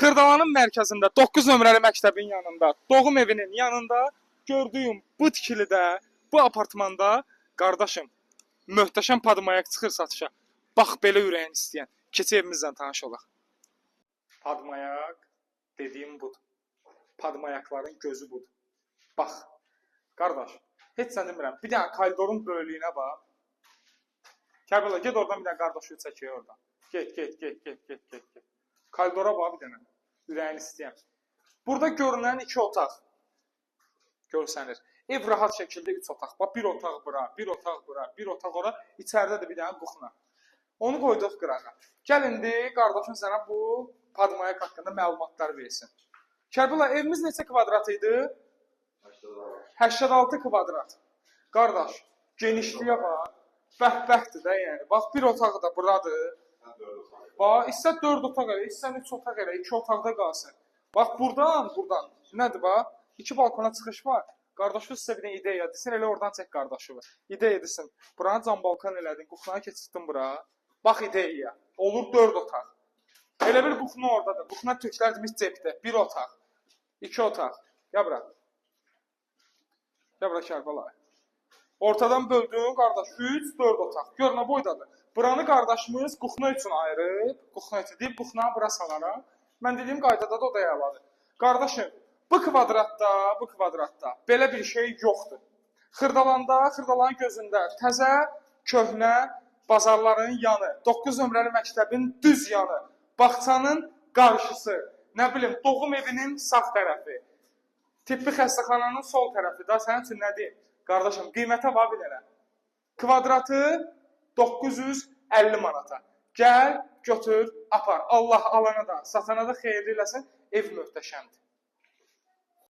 Xırdalanın mərkəzində 9 nömrəli məktəbin yanında, doğum evinin yanında gördüyüm bu tikilidə, bu apartmanda qardaşım möhtəşəm padmayak çıxır satışa. Bax belə ürəyin istəyən. Keçi evimizlə tanış olaq. Padmayak dediyim budur. Padmayakların gözü budur. Bax, qardaş, heç sən demirəm. Bir dənə koridorun böyüklüyünə bax. Kərbəla, get oradan bir dənə qardaşı çəkək oradan. Get. Koridora bax bir dənə. Ürəyin istəyən. Burada görünən 2 otaq görsənir. Ev rahat şəkildə 3 otaq. Bax, bir otaq bura, bir otaq bura, bir otaq ora. İçəridə də bir dənə kuxna. Onu qoyduq qırağa. Gəl indi qardaşın sənə bu padmayak haqqında məlumatlar versin. Kərbəla, evimiz neçə kvadrat idi? 86 kvadrat. Qardaş, genişliyə bax. Bəhbəhdir də yəni. Bax, bir otaq da buradır. Bax, istə 4 otaq elə, istə 3 otaq elə, 2 otaqda qalsın. Bax, buradan, nədir bax? 2 balkona çıxış var. Qardaşı sizə bir ideya desin, elə oradan çək qardaşı var. İdeya desin, buranı cam balkon elədin, kuxnaya keçirdin bura. Bax ideya, olur 4 otaq. Elə bir kuxna oradadır, kuxna töklər demiş cebdə, 1 otaq, 2 otaq. Gəl bura. Gəl bura Kərbəla. Ortadan böldün, qardaş, 3, 4 otaq. Gör nə boydadır. Buranı qardaşımız kuxna üçün ayırıb, kuxna üçün deyib, kuxnanı bura salaraq. Mən dediyim qaydada da o da əladır. Qardaşım, bu kvadratda belə bir şey yoxdur. Xırdalanın gözündə təzə, köhnə bazarların yanı, 9 nömrəli məktəbin düz yanı, bağçanın qarşısı, nə bilim, doğum evinin sağ tərəfi, tibbi xəstəxananın sol tərəfi da sənin üçün nə deyim? Qardaşım, qiymətə var bilirəm. Kvadratı 950 manata. Gəl, götür, apar. Allah alana da, satana da xeyirli eləsin. Ev möhtəşəmdir.